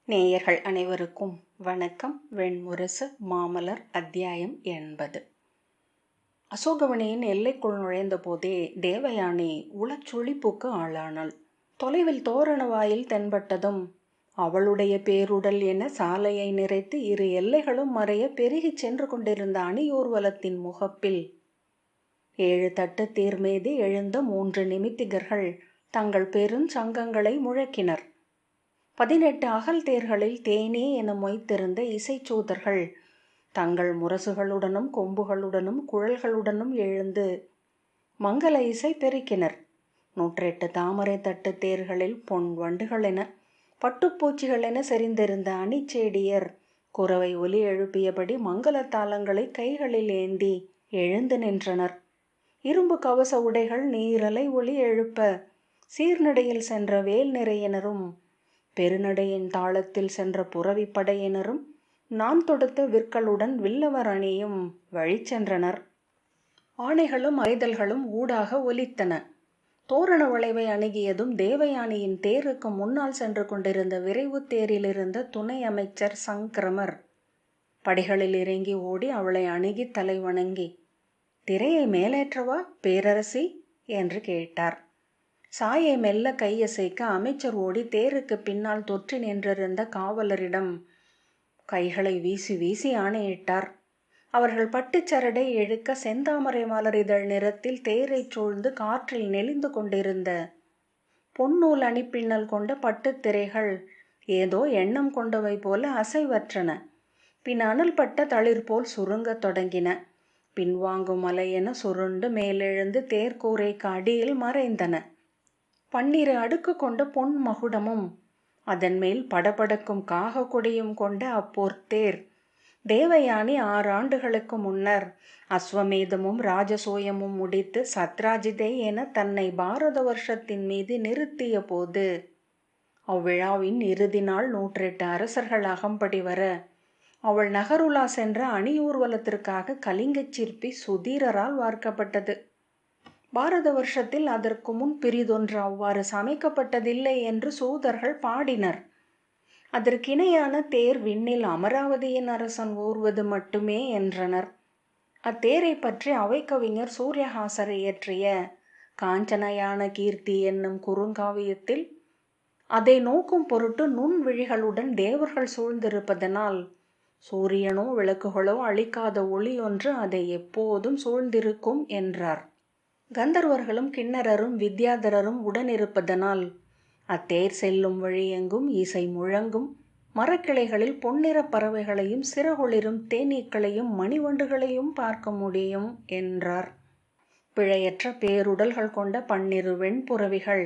நேயர்கள் அனைவருக்கும் வணக்கம். வெண்முரசு மாமலர் அத்தியாயம் 80. அசோகவனியின் எல்லைக்குள் நுழைந்த போதே தேவயானி உளச்சொலிப்புக்கு ஆளானாள். தொலைவில் தோரண வாயில் தென்பட்டதும் அவளுடைய பேருடல் என சாலையை நிறைத்து இரு எல்லைகளும் மறைய பெருகிச் சென்று கொண்டிருந்த அணியூர்வலத்தின் முகப்பில் 7 தட்டு தேர் மீது எழுந்த 3 நிமித்திகர்கள் தங்கள் பெருஞ்சங்கங்களை முழக்கினர். 18 அகல் தேர்களில் தேனே என மொய்த்திருந்த இசைச்சூதர்கள் தங்கள் முரசுகளுடனும் கொம்புகளுடனும் குழல்களுடனும் எழுந்து மங்கள இசை பெருக்கினர். 108 தாமரை தட்டு தேர்களில் பொன் வண்டுகளென பட்டுப்பூச்சிகளென செறிந்திருந்த அணிச்சேடியர் குரவை ஒலி எழுப்பியபடி மங்கள தாளங்களை கைகளில் ஏந்தி எழுந்து நின்றனர். இரும்பு கவச உடைகள் நீரலை ஒலி எழுப்ப சீர்நடையில் சென்ற வேல் நிறையினரும் பெருநடையின் தாளத்தில் சென்ற புறவி படையினரும் நான் தொடுத்த விற்களுடன் வில்லவர் அணியும் வழி சென்றனர். ஆணைகளும் ஐதல்களும் ஊடாக ஒலித்தன. தோரண வளைவை அணுகியதும் தேவயானியின் தேருக்கு முன்னால் சென்று கொண்டிருந்த விரைவு தேரிலிருந்த துணை அமைச்சர் சங்கிரமர் படிகளில் இறங்கி ஓடி அவளை அணுகி தலை வணங்கி, "திரையை மேலேற்றவா பேரரசி?" என்று கேட்டார். சாயை மெல்ல கையசைக்க அமைச்சர் ஓடி தேருக்கு பின்னால் தொற்றி நின்றிருந்த காவலரிடம் கைகளை வீசி வீசி ஆணையிட்டார். அவர்கள் பட்டுச்சரடை இழுக்க செந்தாமரை மலர் இதழ் நிறத்தில் தேரை சூழ்ந்து காற்றில் நெளிந்து கொண்டிருந்த பொன்னூல் அணிப்பின்னல் கொண்ட பட்டுத்திரைகள் ஏதோ எண்ணம் கொண்டவை போல அசைவற்றன. பின் அனல் பட்ட தளிர் போல் சுருங்கத் தொடங்கின. பின்வாங்கும் மலையென சுருண்டு மேலெழுந்து தேர்கூரைக்கு அடியில் மறைந்தன. 12 அடுக்கு கொண்ட பொன் மகுடமும் அதன் மேல் படபடக்கும் காக கொடியும் கொண்ட அப்போர்த்தேர் தேவயானி 6 ஆண்டுகளுக்கு முன்னர் அஸ்வமேதமும் ராஜசூயமும் முடித்து சத்ராஜிதை என தன்னை பாரத வருஷத்தின் மீது நிறுத்திய போது அவ்விழாவின் இறுதி நாள் 108 அரசர்கள் அகம்படி வர அவள் நகருலா சென்ற அணியூர்வலத்திற்காக கலிங்கச் சிற்பி சுதீரரால் வார்க்கப்பட்டது. பாரத வருஷத்தில் அதற்கு முன் பிரிதொன்று அவ்வாறு சமைக்கப்பட்டதில்லை என்று சூதர்கள் பாடினர். அதற்கிணையான தேர் விண்ணில் அமராவதியின் அரசன் ஊர்வது மட்டுமே என்றனர். அத்தேரை பற்றி அவைக்கவிஞர் சூரியஹாசர் இயற்றிய காஞ்சனயான கீர்த்தி என்னும் குறுங்காவியத்தில் அதை நோக்கும் பொருட்டு நுண்விழிகளுடன் தேவர்கள் சூழ்ந்திருப்பதனால் சூரியனோ விளக்குகளோ அளிக்காத ஒளி ஒன்று அதை எப்போதும் சூழ்ந்திருக்கும் என்றார். கந்தர்வர்களும் கிண்ணறரும் வித்யாதரரும் உடனிருப்பதனால் அத்தேர் செல்லும் வழியெங்கும் இசை முழங்கும். மரக்கிளைகளில் பொன்னிற பறவைகளையும் சிறகுளிரும் தேனீக்களையும் மணிவண்டுகளையும் பார்க்க முடியும் என்றார். பிழையற்ற பேருடல்கள் கொண்ட 12 வெண்புறவிகள்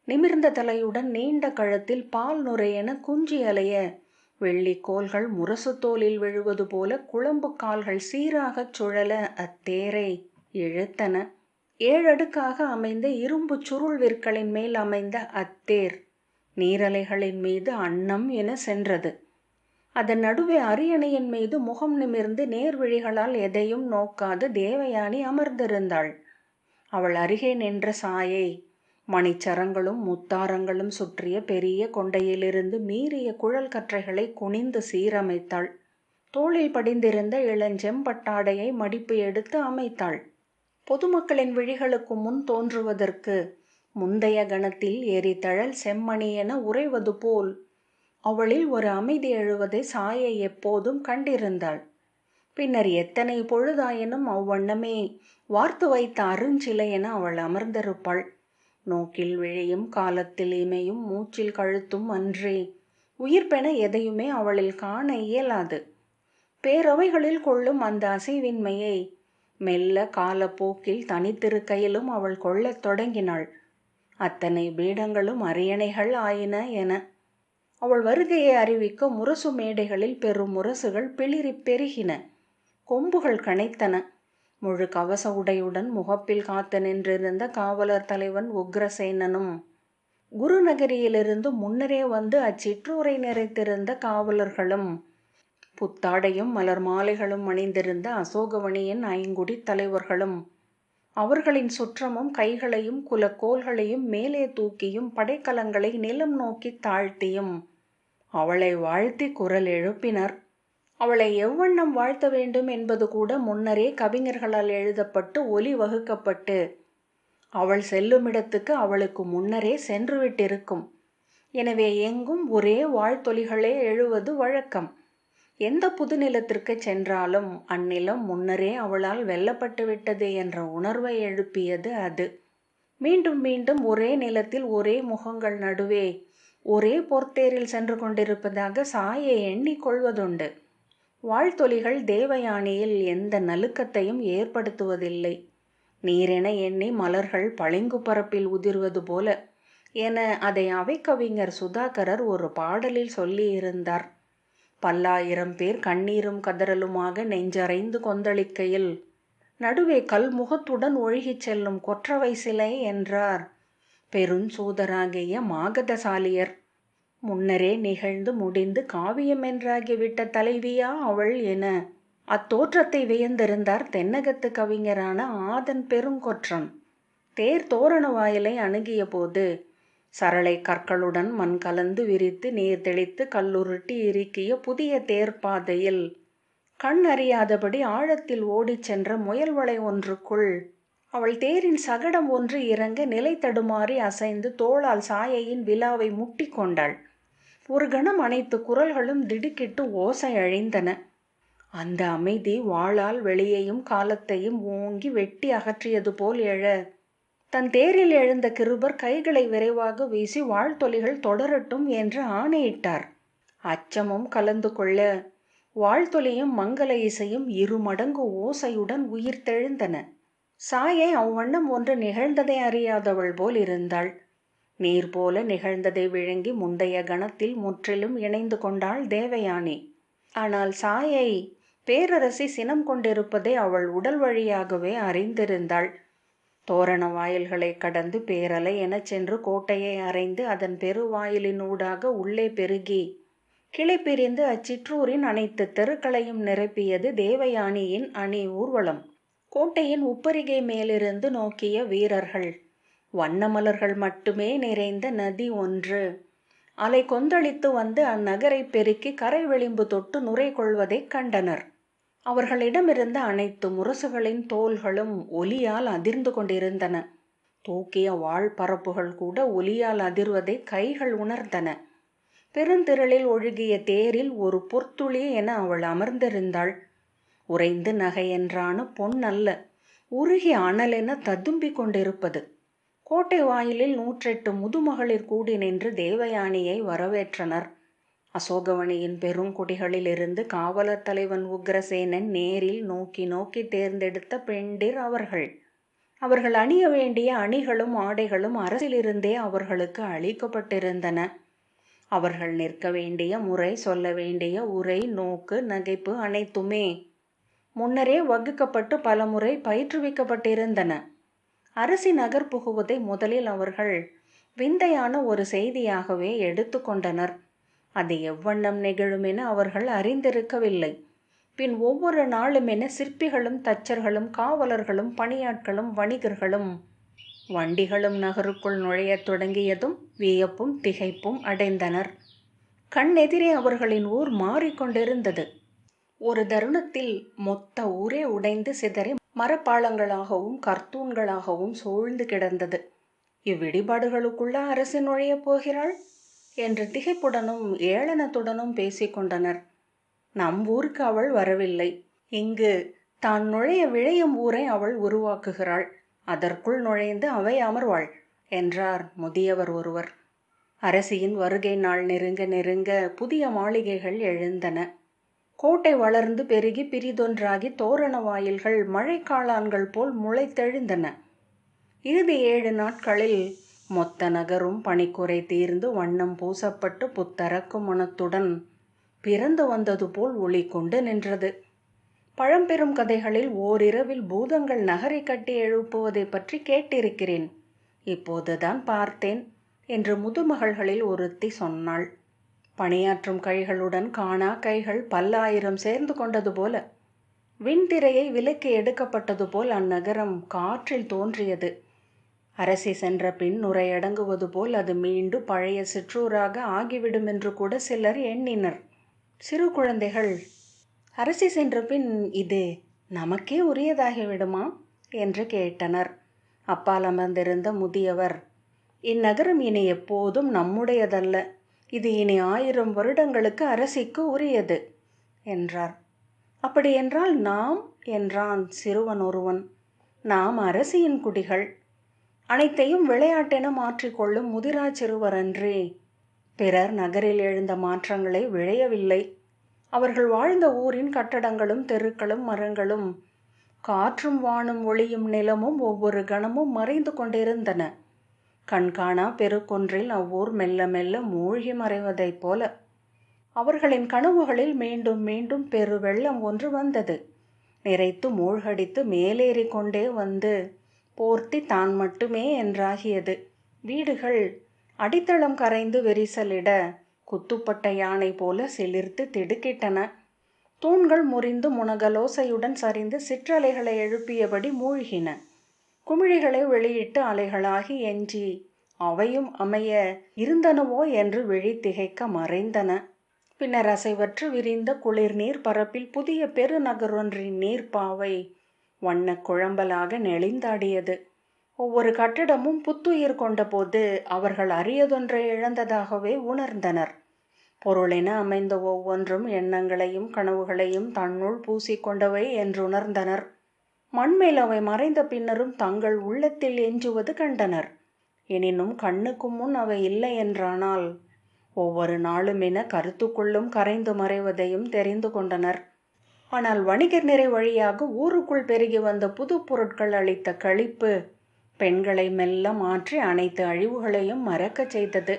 நிமிர்ந்த தலையுடன் நீண்ட கழுத்தில் பால் நுரையென குஞ்சி அலைய வெள்ளிக்கோள்கள் முரசு தோலில் விழுவது போல குழம்பு கால்கள் சீராகச் சுழல அத்தேரை இழுத்தன. 7 அடுக்காக அமைந்த இரும்பு சுருள் விற்களின் மேல் அமைந்த அத்தேர் நீரலைகளின் மீது அன்னம் என சென்றது. அதன் நடுவே அரியணையின் மீது முகம் நிமிர்ந்து நேர்விழிகளால் எதையும் நோக்காது தேவயானி அமர்ந்திருந்தாள். அவள் அருகே நின்ற சாயை மணிச்சரங்களும் முத்தாரங்களும் சுற்றிய பெரிய கொண்டையிலிருந்து மீறிய குழல் கற்றைகளை குனிந்து சீரமைத்தாள். தோளில் படிந்திருந்த இளஞ்செம்பட்டாடையை மடிப்பு எடுத்து அமைத்தாள். பொதுமக்களின் விழிகளுக்கு முன் தோன்றுவதற்கு முந்தைய கணத்தில் எரிதழல் செம்மணி என உறைவது போல் அவளில் ஒரு அமைதி எழுவதை சாயை எப்போதும் கண்டிருந்தாள். பின்னர் எத்தனை பொழுதாயினும் அவ்வண்ணமே வார்த்து வைத்த அருஞ்சிலை என அவள் அமர்ந்திருப்பாள். நோக்கில் விழியும் காலத்தில் இமையும் மூச்சில் கழுத்தும் அன்றி உயிர்ப்பென எதையுமே அவளில் காண இயலாது. பேரவைகளில் கொள்ளும் அந்த அசைவின்மையை மெல்ல காலப்போக்கில் தனித்திருக்கையிலும் அவள் கொள்ளத் தொடங்கினாள். அத்தனை பீடங்களும் அரியணைகள் ஆயின என அவள் வருகையை அறிவிக்க முரசு மேடைகளில் பெரும் முரசுகள் பிளிரி பெருகின. கொம்புகள் கனைத்தன. முழு கவச உடையுடன் முகப்பில் காத்து நின்றிருந்த காவலர் தலைவன் உக்ரசேனனும் குருநகரியிலிருந்து முன்னரே வந்து அச்சிற்றூரை நிறைத்திருந்த காவலர்களும் புத்தாடையும் மலர் மாலைகளும் அணிந்திருந்த அசோகவனியின் 5 குடி தலைவர்களும் அவர்களின் சுற்றமும் கைகளையும் குலக்கோல்களையும் மேலே தூக்கியும் படைக்கலங்களை நிலம் நோக்கி தாழ்த்தியும் அவளை வாழ்த்தி குரல் எழுப்பினர். அவளை எவ்வண்ணம் வாழ்த்த வேண்டும் என்பது கூட முன்னரே கவிஞர்களால் எழுதப்பட்டு ஒலி வகுக்கப்பட்டு அவள் செல்லுமிடத்துக்கு அவளுக்கு முன்னரே சென்றுவிட்டிருக்கும். எனவே எங்கும் ஒரே வாழ்த்தொலிகளே எழுவது வழக்கம். எந்த புது நிலத்திற்கு சென்றாலும் அந்நிலம் முன்னரே அவளால் வெல்லப்பட்டு விட்டது என்ற உணர்வை எழுப்பியது அது. மீண்டும் மீண்டும் ஒரே நிலத்தில் ஒரே முகங்கள் நடுவே ஒரே பொற்தேரில் சென்று கொண்டிருப்பதாக சாயை எண்ணிக்கொள்வதுண்டு. வாழ்த்தொலிகள் தேவயானியில் எந்த நலுக்கத்தையும் ஏற்படுத்துவதில்லை. நீரென எண்ணி மலர்கள் பளிங்கு பரப்பில் உதிர்வது போல என அதை அவைக்கவிஞர் சுதாகரர் ஒரு பாடலில் சொல்லியிருந்தார். பல்லாயிரம் பேர் கண்ணீரும் கதறலுமாக நெஞ்சறைந்து கொந்தளிக்கையில் நடுவே கல்முகத்துடன் ஒழுகிச் செல்லும் கொற்றவை சிலை என்றார் பெருஞ்சூதராகிய மாகதசாலியர். முன்னரே நிகழ்ந்து முடிந்து காவியம் என்றாகிவிட்ட தலைவியா அவள் என அத்தோற்றத்தை வியந்திருந்தார் தென்னகத்து கவிஞரான ஆதன் பெருங்கொற்றன். தேர் தோரண வாயிலை அணுகிய போது சரளை கற்களுடன் மண் கலந்து விரித்து நீர் தெளித்து கல்லுருட்டி இறுக்கிய புதிய தேர்ப்பாதையில் கண் அறியாதபடி ஆழத்தில் ஓடிச் சென்ற முயல்வளை ஒன்றுக்குள் அவள் தேரின் சகடம் ஒன்று இறங்க நிலை தடுமாறி அசைந்து தோளால் சாயையின் விலாவை முட்டி கொண்டாள். ஒரு கணம் அனைத்து குரல்களும் திடுக்கிட்டு ஓசை அழிந்தன. அந்த அமைதி வாளால் வெளியையும் காலத்தையும் ஓங்கி வெட்டி அகற்றியது போல் எழ தன் தேரில் எழுந்த கிருபர் கைகளை விரைவாக வீசி வாழ்த்தொலிகள் தொடரட்டும் என்று ஆணையிட்டார். அச்சமும் கலந்து கொள்ள வாழ்த்தொலியும் மங்கள இசையும் 2 மடங்கு ஓசையுடன் உயிர் தெழுந்தன. சாயை அவ்வண்ணம் ஒன்று நிகழ்ந்ததை அறியாதவள் போல் இருந்தாள். நீர் போல நிகழ்ந்ததை விழுங்கி முந்தைய கணத்தில் முற்றிலும் இணைந்து கொண்டாள் தேவயானி. ஆனால் சாயை பேரரசி சினம் கொண்டிருப்பதை அவள் உடல் வழியாகவே அறிந்திருந்தாள். தோரண வாயில்களை கடந்து பேரலை எனச் சென்று கோட்டையை அறைந்து அதன் பெருவாயிலினூடாக உள்ளே பெருகி கிளை பிரிந்து அச்சிற்றூரின் அனைத்து தெருக்களையும் நிரப்பியது தேவயானியின் அணி ஊர்வலம். கோட்டையின் உப்பரிகை மேலிருந்து நோக்கிய வீரர்கள் வண்ணமலர்கள் மட்டுமே நிறைந்த நதி ஒன்று அலை கொந்தளித்து வந்து அந்நகரை பெருக்கி கரை விளிம்பு தொட்டு நுரை கொள்வதைக் கண்டனர். அவர்களிடமிருந்த அனைத்து முரசுகளின் தோள்களும் ஒலியால் அதிர்ந்து கொண்டிருந்தன. தூக்கிய வாழ் பரப்புகள் கூட ஒலியால் அதிர்வதை கைகள் உணர்ந்தன. பெருந்திரளில் ஒழுகிய தேரில் ஒரு பொற்துளி என அவள் அமர்ந்திருந்தாள். உறைந்து நகையென்றான பொன் அல்ல, உருகி அனலென ததும்பிக் கொண்டிருப்பது. கோட்டை வாயிலில் 108 முதுமகளிர் கூடி நின்று தேவயானியை வரவேற்றனர். அசோகவணியின் பெருங்குடிகளிலிருந்து காவலர் தலைவன் உக்ரசேனன் நேரில் நோக்கி நோக்கி தேர்ந்தெடுத்த பெண்டிர் அவர்கள். அவர்கள் அணிய வேண்டிய அணிகளும் ஆடைகளும் அரசிலிருந்தே அவர்களுக்கு அளிக்கப்பட்டிருந்தன. அவர்கள் நிற்க வேண்டிய முறை, சொல்ல வேண்டிய உரை, நோக்கு, நகைப்பு அனைத்துமே முன்னரே வகுக்கப்பட்டு பலமுறை பயிற்றுவிக்கப்பட்டிருந்தன. அரசி நகர் புகுவதை முதலில் அவர்கள் விந்தையான ஒரு செய்தியாகவே எடுத்து கொண்டனர். அது எவ்வண்ணம் நிகழுமென அவர்கள் அறிந்திருக்கவில்லை. பின் ஒவ்வொரு நாளுமென சிற்பிகளும் தச்சர்களும் காவலர்களும் பணியாட்களும் வணிகர்களும் வண்டிகளும் நகருக்குள் நுழையத் தொடங்கியதும் வியப்பும் திகைப்பும் அடைந்தனர். கண்ணெதிரே அவர்களின் ஊர் மாறிக்கொண்டிருந்தது. ஒரு தருணத்தில் மொத்த ஊரே உடைந்து சிதறி மரப்பாளங்களாகவும் கர்த்தூன்களாகவும் சூழ்ந்து கிடந்தது. இவ்விடிபாடுகளுக்குள்ள அரசி நுழையப் போகிறாள் என்று திகைப்புடனும் ஏளனத்துடனும் பேசிக்கொண்டனர். நம் ஊருக்கு அவள் வரவில்லை, இங்கு தான் நுழைய விழையும் ஊரை அவள் உருவாக்குகிறாள். அதற்குள் நுழைந்து அவை அமர்வாள் என்றார் முதியவர் ஒருவர். அரசியின் வருகை நாள் நெருங்க நெருங்க புதிய மாளிகைகள் எழுந்தன. கோட்டை வளர்ந்து பெருகி பிரிதொன்றாகி தோரண வாயில்கள் மழைக்காளான்கள் போல் முளைத்தெழுந்தன. இறுதி 7 நாட்களில் மொத்த நகரும் பனிக்குறை தீர்ந்து வண்ணம் பூசப்பட்டு புத்தரக்கு மனத்துடன் பிறந்து வந்தது போல் ஒளி கொண்டு நின்றது. பழம்பெரும் கதைகளில் ஓரிரவில் பூதங்கள் நகரை கட்டி எழுப்புவதை பற்றி கேட்டிருக்கிறேன். இப்போதுதான் பார்த்தேன் என்று முதுமகள்களில் ஒருத்தி சொன்னாள். பணியாற்றும் கைகளுடன் காணா கைகள் பல்லாயிரம் சேர்ந்து கொண்டது போல, விண்திரையை விலக்கி எடுக்கப்பட்டது போல் அந்நகரம் காற்றில் தோன்றியது. அரசி சென்ற பின் நுரையடங்குவது போல் அது மீண்டும் பழைய சிற்றூராக ஆகிவிடும் என்று கூட சிலர் எண்ணினர். சிறு குழந்தைகள், அரசி சென்ற பின் இது நமக்கே உரியதாகிவிடுமா என்று கேட்டனர். அப்பால் அமர்ந்திருந்த முதியவர், இந்நகரம் இனி எப்போதும் நம்முடையதல்ல, இது இனி 1000 வருடங்களுக்கு அரசிக்கு உரியது என்றார். அப்படியென்றால் நாம் என்றான் சிறுவன் ஒருவன். நாம் அரசியின் குடிகள். அனைத்தையும் விளையாட்டென மாற்றிக்கொள்ளும் முதிரா சிறுவரன்றே. பிறர் நகரில் எழுந்த மாற்றங்களை விழையவில்லை. அவர்கள் வாழ்ந்த ஊரின் கட்டடங்களும் தெருக்களும் மரங்களும் காற்றும் வானும் ஒளியும் நிலமும் ஒவ்வொரு கணமும் மறைந்து கொண்டிருந்தன. கண்காணா பெருக்கொன்றில் அவ்வூர் மெல்ல மெல்ல மூழ்கி மறைவதைப் போல. அவர்களின் கனவுகளில் மீண்டும் மீண்டும் பெரு வெள்ளம் ஒன்று வந்தது. நிறைத்து மூழ்கடித்து மேலேறி கொண்டே வந்து போர்த்தி தான் மட்டுமே என்றாகியது. வீடுகள் அடித்தளம் கரைந்து விரிசலிட குத்துப்பட்ட யானை போல சிலிர்த்து திடுக்கிட்டன. தூண்கள் முறிந்து முனகலோசையுடன் சரிந்து சிற்றலைகளை எழுப்பியபடி மூழ்கின. குமிழிகளை வெளியிட்டு அலைகளாகி எஞ்சி அவையும் அமைய இருந்தனவோ என்று விழி திகைக்க மறைந்தன. பின்னர் அசைவற்று விரிந்த குளிர் நீர் பரப்பில் புதிய பெருநகரொன்றின் நீர்ப்பாவை வண்ண குழம்பலாக நெளிந்தாடியது. ஒவ்வொரு கட்டிடமும் புத்துயிர் கொண்டபோது அவர்கள் அரியதொன்றை இழந்ததாகவே உணர்ந்தனர். பொருளென அமைந்த ஒவ்வொன்றும் எண்ணங்களையும் கனவுகளையும் தன்னுள் பூசிக்கொண்டவை என்றுணர்ந்தனர். மண்மேல் அவை மறைந்த பின்னரும் தங்கள் உள்ளத்தில் எஞ்சுவது கண்டனர். எனினும் கண்ணுக்கு முன் அவை இல்லை என்றானால் ஒவ்வொரு நாளும் என கருத்துக்குள்ளும் கரைந்து மறைவதையும் தெரிந்து கொண்டனர். ஆனால் வணிகர் நிறை வழியாக ஊருக்குள் பெருகி வந்த புது பொருட்கள் அளித்த களிப்பு பெண்களை மெல்ல மாற்றி அனைத்து அழிவுகளையும் மறக்கச் செய்தது.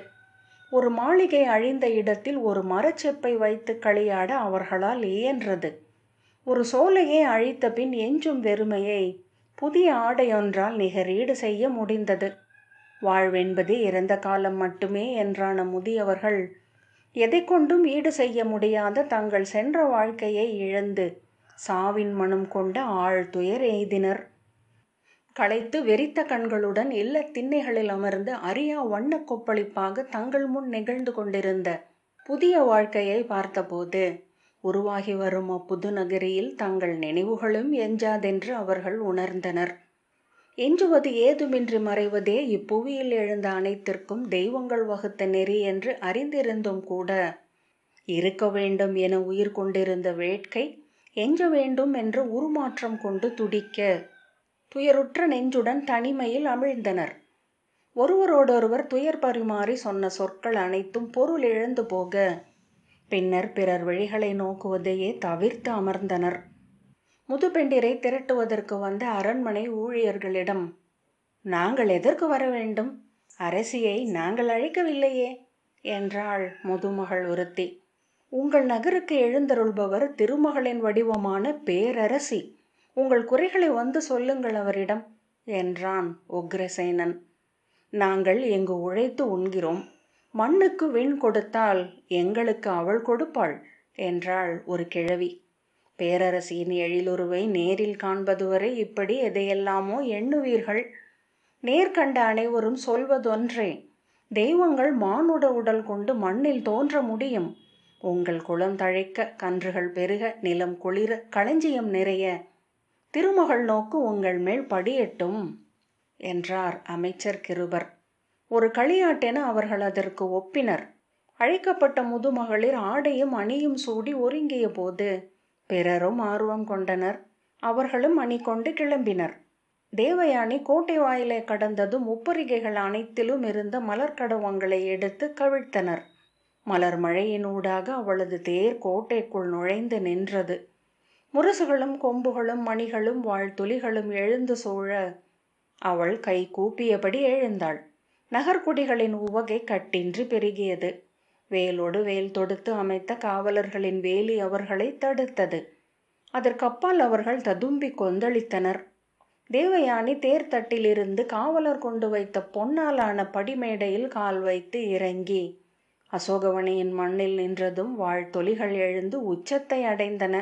ஒரு மாளிகை அழிந்த இடத்தில் ஒரு மரச்செப்பை வைத்து களியாட அவர்களால் இயன்றது. ஒரு சோலையை அழித்த பின் எஞ்சும் வெறுமையை புதிய ஆடையொன்றால் நிகரீடு செய்ய முடிந்தது. வாழ்வென்பது இறந்த காலம் மட்டுமே என்றான முதியவர்கள் எதை கொண்டும் ஈடு செய்ய முடியாத தங்கள் சென்ற வாழ்க்கையை இழந்து சாவின் மனம் கொண்ட ஆழ்துயர் எய்தினர். களைத்து வெறித்த கண்களுடன் இல்ல திண்ணைகளில் அமர்ந்து அறியா வண்ண கொப்பளிப்பாக தங்கள் முன் நிகழ்ந்து கொண்டிருந்த புதிய வாழ்க்கையை பார்த்தபோது உருவாகி வரும் அப்புது நகரியில் தங்கள் நினைவுகளும் எஞ்சாதென்று அவர்கள் உணர்ந்தனர். எஞ்சுவது ஏதுமின்றி மறைவதே இப்புவியில் எழுந்த அனைத்திற்கும் தெய்வங்கள் வகுத்த நெறி என்று அறிந்திருந்தும் கூட இருக்க வேண்டும் என உயிர் கொண்டிருந்த வேட்கை எஞ்ச வேண்டும் என்ற உருமாற்றம் கொண்டு துடிக்க துயருற்ற நெஞ்சுடன் தனிமையில் அமிழ்ந்தனர். ஒருவரோடொருவர் துயர் பரிமாறி சொன்ன சொற்கள் அனைத்தும் பொருள் இழந்து போக பின்னர் பிறர் வழிகளை நோக்குவதையே தவிர்த்து அமர்ந்தனர். முதுபெண்டிரை திரட்டுவதற்கு வந்த அரண்மனை ஊழியர்களிடம், நாங்கள் எதற்கு வர வேண்டும்? அரசியை நாங்கள் அழைக்கவில்லையே என்றாள் முதுமகள் ஒருத்தி. உங்கள் நகருக்கு எழுந்தருள்பவர் திருமகளின் வடிவமான பேரரசி. உங்கள் குறைகளை வந்து சொல்லுங்கள் அவரிடம் என்றான் உக்ரசேனன். நாங்கள் எங்கு உழைத்து உண்கிறோம். மண்ணுக்கு விண் கொடுத்தால் எங்களுக்கு அவள் கொடுப்பாள் என்றாள் ஒரு கிழவி. பேரரசியின் எழிலுருவை நேரில் காண்பது வரை இப்படி எதையெல்லாமோ எண்ணுவீர்கள். நேர்கண்ட அனைவரும் சொல்வதொன்றே, தெய்வங்கள் மானுட உடல் கொண்டு மண்ணில் தோன்ற முடியும். உங்கள் குளம் தழைக்க, கன்றுகள் பெருக, நிலம் குளிர, களஞ்சியம் நிறைய திருமகள் நோக்கு உங்கள் மேல் படியட்டும் என்றார் அமைச்சர் கிருபர். ஒரு களியாட்டென அவர்கள் அதற்கு ஒப்பினர். அழைக்கப்பட்ட முதுமகளிர் ஆடையும் அணியும் சூடி ஒருங்கிய போது பிறரும் ஆர்வம் கொண்டனர். அவர்களும் அணி கொண்டு கிளம்பினர். தேவயானி கோட்டை வாயிலை கடந்ததும் உப்பரிகைகள் அனைத்திலும் இருந்த மலர்கடவங்களை எடுத்து கவிழ்த்தனர். மலர் மழையினூடாக அவளது தேர் கோட்டைக்குள் நுழைந்து நின்றது. முரசுகளும் கொம்புகளும் மணிகளும் வாழ்த்துளிகளும் எழுந்து சூழ அவள் கை கூப்பியபடி எழுந்தாள். நகர்குடிகளின் உவகை கட்டின்றி பெருகியது. வேலோடு வேல் தொடுத்து அமைத்த காவலர்களின் வேலி அவர்களை தடுத்தது. அதற்கப்பால் அவர்கள் ததும்பி கொந்தளித்தனர். தேவயானி தேர்தட்டிலிருந்து காவலர் கொண்டு வைத்த பொன்னாலான படிமேடையில் கால் வைத்து இறங்கி அசோகவனியின் மண்ணில் நின்றதும் வாழ்த்தொலிகள் எழுந்து உச்சத்தை அடைந்தன.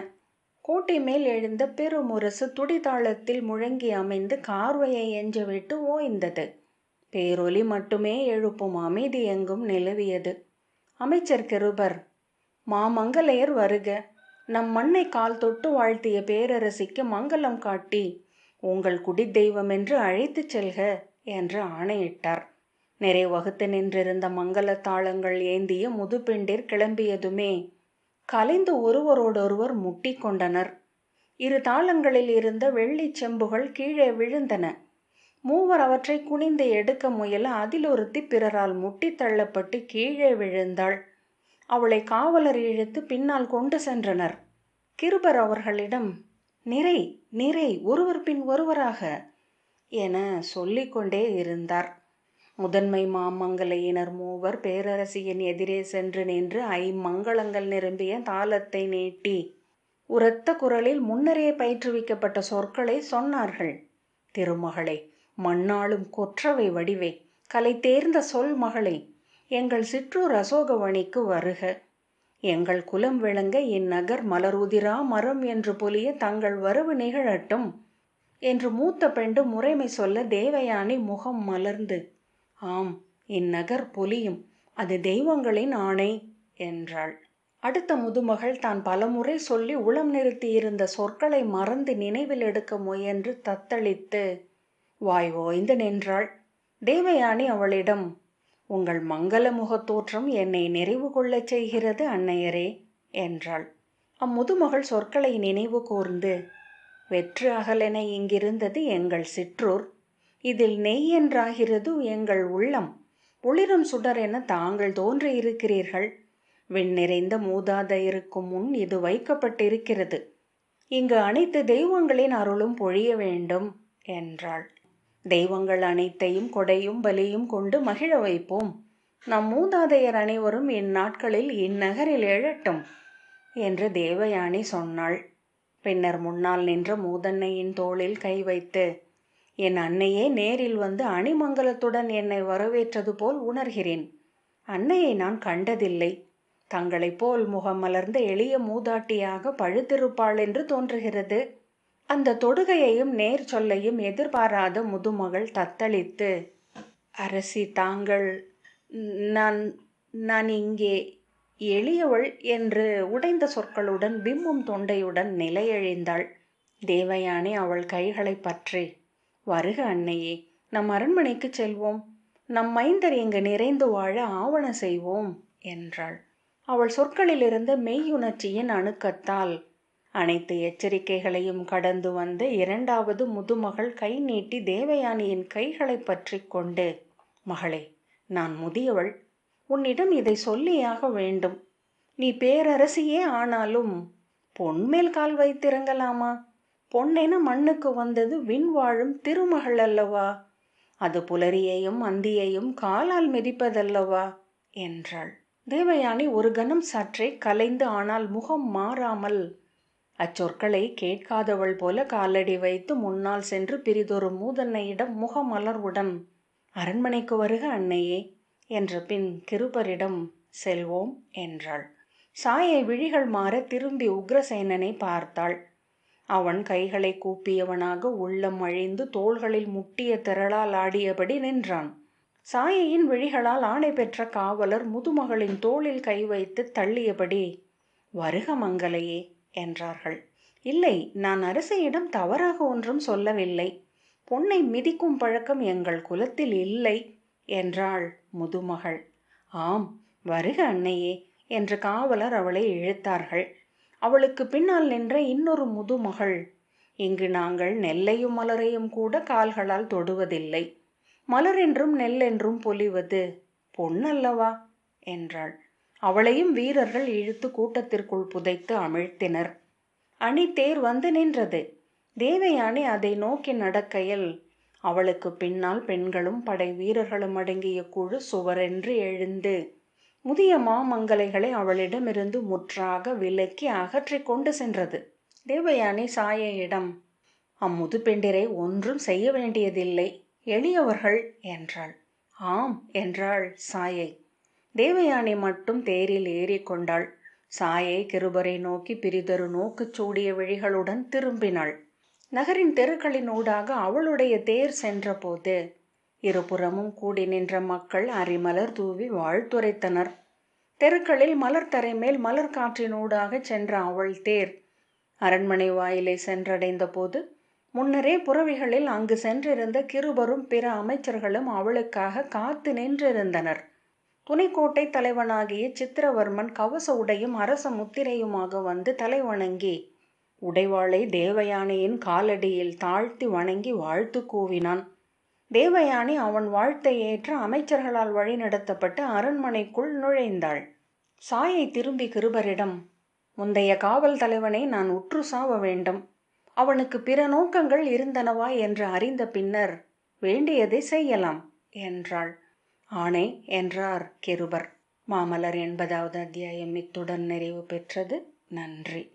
கோட்டை மேல் எழுந்த பெருமுரசு துடிதாளத்தில் முழங்கி அமைந்து கார்வையை எஞ்சவிட்டு ஓய்ந்தது. பேரொலி மட்டுமே எழுப்பும் அமைதி எங்கும் நிலவியது. அமைச்சர் கிருபர், மாமங்கலையர் வருக, நம் மண்ணை கால் தொட்டு வாழ்த்திய பேரரசிக்கு மங்களம் காட்டி உங்கள் குடித்தெய்வம் என்று அழைத்துச் செல்க என்று ஆணையிட்டார். நிறைவகுத்து நின்றிருந்த மங்கள தாளங்கள் ஏந்திய முதுபெண்டிர் கிளம்பியதுமே கலைந்து ஒருவரோடொருவர் முட்டி கொண்டனர். இரு தாளங்களில் இருந்த வெள்ளி செம்புகள் கீழே விழுந்தன. மூவர் அவற்றை குனிந்து எடுக்க முயல அதில் ஒருத்தி பிறரால் முட்டி தள்ளப்பட்டு கீழே விழுந்தாள். அவளை காவலர் இழுத்து பின்னால் கொண்டு சென்றனர். கிருபர் அவர்களிடம், நிறை நிறை, ஒருவர் பின் ஒருவராக என சொல்லிக்கொண்டே இருந்தார். முதன்மை மாமங்கலையினர் மூவர் பேரரசியின் எதிரே சென்று நின்று ஐம்மங்களங்கள் நிரம்பிய தாளத்தை நீட்டி உரத்த குரலில் முன்னரே பயிற்றுவிக்கப்பட்ட சொற்களை சொன்னார்கள். திருமகளே, மண்ணாளும் கொற்றவை வடிவே, கலை தேர்ந்த சொல் மகளே, எங்கள் சிற்றூர் அசோகவணிக்கு வருக. எங்கள் குலம் விளங்க இந்நகர் மலருதிரா மரம் என்று பொலிய தங்கள் வரவு நிகழட்டும் என்று மூத்த பெண்டு முறைமை சொல்ல தேவயானி முகம் மலர்ந்து, ஆம், இந்நகர் பொலியும், அது தெய்வங்களின் ஆணை என்றாள். அடுத்த முதுமகள் தான் பலமுறை சொல்லி உளம் நிறுத்தியிருந்த சொற்களை மறந்து நினைவில் எடுக்க முயன்று தத்தளித்து வாய் ஓய்ந்து நின்றாள். தேவயானி அவளிடம், உங்கள் மங்கள முகத்தோற்றம் என்னை நிறைவு கொள்ளச் செய்கிறது அன்னையரே என்றாள். அம்முதுமகள் சொற்களை நினைவு கூர்ந்து, வெற்று அகலென இங்கிருந்தது எங்கள் சிற்றூர், இதில் நெய் என்றாகிறது எங்கள் உள்ளம், ஒளிரும் சுடர் என தாங்கள் தோன்றியிருக்கிறீர்கள். விண் நிறைந்த மூதாதையருக்கும் முன் இது வைக்கப்பட்டிருக்கிறது. இங்கு அனைத்து தெய்வங்களின் அருளும் பொழிய வேண்டும் என்றாள். தெய்வங்கள் அனைத்தையும் கொடையும் பலியும் கொண்டு மகிழ வைப்போம். நம் மூதாதையர் அனைவரும் இந்நாட்களில் இந்நகரில் எழட்டும் என்று தேவயானி சொன்னாள். பின்னர் முன்னால் நின்ற மூதன்னையின் தோளில் கை வைத்து, என் அன்னையே நேரில் வந்து அணிமங்கலத்துடன் என்னை வரவேற்றது போல் உணர்கிறேன். அன்னையை நான் கண்டதில்லை. தங்களைப் போல் முகமலர்ந்த எளிய மூதாட்டியாக பழுத்திருப்பாள் என்று தோன்றுகிறது. அந்த தொடுகையையும் நேர் சொல்லையும் எதிர்பாராத முதுமகள் தத்தளித்து, அரசி தாங்கள், நான் நான் இங்கே எளியவள் என்று உடைந்த சொற்களுடன் விம்மும் தொண்டையுடன் நிலையழிந்தாள். தேவயானி அவள் கைகளை பற்றி, வருக அன்னையே, நம் அரண்மனைக்கு செல்வோம், நம் மைந்தர் இங்கு நிறைந்து வாழ ஆவண செய்வோம் என்றாள். அவள் சொற்களில் இருந்த மெய்யுணர்ச்சியின் அணுக்கத்தால் அனைத்து எச்சரிக்கைகளையும் கடந்து வந்த இரண்டாவது முதுமகள் கை நீட்டி தேவயானியின் கைகளை பற்றி கொண்டு, மகளே, நான் முதியவள், உன்னிடம் இதை சொல்லியாக வேண்டும். நீ பேரரசியே ஆனாலும் பொன்மேல் கால் வைத்திறங்கலாமா? பொன்னென மண்ணுக்கு வந்தது விண் வாழும் திருமகள் அல்லவா? அது புலரியையும் அந்தியையும் காலால் மிதிப்பதல்லவா என்றாள். தேவயானி ஒரு கணம் சற்றே கலைந்து, ஆனால் முகம் மாறாமல் அச்சொற்களை கேட்காதவள் போல காலடி வைத்து முன்னால் சென்று பிரிதொரு மூதன்னையிடம் முகமலர்வுடன், அரண்மனைக்கு வருக அன்னையே என்ற பின் கிருபரிடம், செல்வோம் என்றாள். சாயை விழிகள் மாற திரும்பி உக்ரசேனனை பார்த்தாள். அவன் கைகளை கூப்பியவனாக உள்ளம் அழிந்து தோள்களில் முட்டிய திரளால் ஆடியபடி நின்றான். சாயையின் விழிகளால் ஆணை பெற்ற காவலர் முதுமகளின் தோளில் கை வைத்து தள்ளியபடி, வருக மங்கலையே என்றார்கள். இல்லை, நான் அரசியிடம் தவறாக ஒன்றும் சொல்லவில்லை. பொன்னை மிதிக்கும் பழக்கம் எங்கள் குலத்தில் இல்லை என்றாள் முதுமகள். ஆம், வருக அன்னையே என்று காவலர் அவளை இழுத்தார்கள். அவளுக்கு பின்னால் நின்ற இன்னொரு முதுமகள், இங்கு நாங்கள் நெல்லையும் மலரையும் கூட கால்களால் தொடுவதில்லை. மலரென்றும் நெல்லென்றும் பொலிவது பொன்னல்லவா என்றாள். அவளையும் வீரர்கள் இழுத்து கூட்டத்திற்குள் புதைத்து அமிழ்த்தினர். அணி தேர் வந்து நின்றது. தேவயானி அதை நோக்கி நடக்கையில் அவளுக்கு பின்னால் பெண்களும் படை வீரர்களும் அடங்கிய குழு சுவரென்று எழுந்து முதிய மாமங்கலைகளை அவளிடமிருந்து முற்றாக விலக்கி அகற்றி கொண்டு சென்றது. தேவயானி சாயையிடம், அம்முது பெண்டிரை ஒன்றும் செய்ய வேண்டியதில்லை, எளியவர்கள் என்றாள். ஆம் என்றாள் சாயை. தேவயானி மட்டும் தேரில் ஏறிக்கொண்டாள். சாயை கிருபரை நோக்கி பிரிதொரு நோக்குச் சூடிய விழிகளுடன் திரும்பினாள். நகரின் தெருக்களின் ஊடாக அவளுடைய தேர் சென்றபோது இருபுறமும் கூடி நின்ற மக்கள் அரிமலர் தூவி வாழ்த்துரைத்தனர். தெருக்களில் மலர்தரை மேல் மலர் காற்றினூடாக சென்ற அவள் தேர் அரண்மனை வாயிலை சென்றடைந்த போது முன்னரே புறவிகளில் அங்கு சென்றிருந்த கிருபரும் பிற அமைச்சர்களும் அவளுக்காக காத்து நின்றிருந்தனர். துணைக்கோட்டை தலைவனாகிய சித்திரவர்மன் கவச உடையும் அரச முத்திரையுமாக வந்து தலைவணங்கி உடைவாளை தேவயானையின் காலடியில் தாழ்த்தி வணங்கி வாழ்த்து கூவினான். தேவயானி அவன் வாழ்த்தை ஏற்று அமைச்சர்களால் வழிநடத்தப்பட்டு அரண்மனைக்குள் நுழைந்தாள். சாயை திரும்பி கிருபரிடம், முந்தைய காவல் தலைவனை நான் உற்று சாவ வேண்டும். அவனுக்கு பிற நோக்கங்கள் இருந்தனவா என்று அறிந்த பின்னர் வேண்டியதை செய்யலாம் என்றாள். ஆணை என்றார் கிருபர். மாமலர் 80வது அத்தியாயம் இத்துடன் நிறைவு பெற்றது. நன்றி.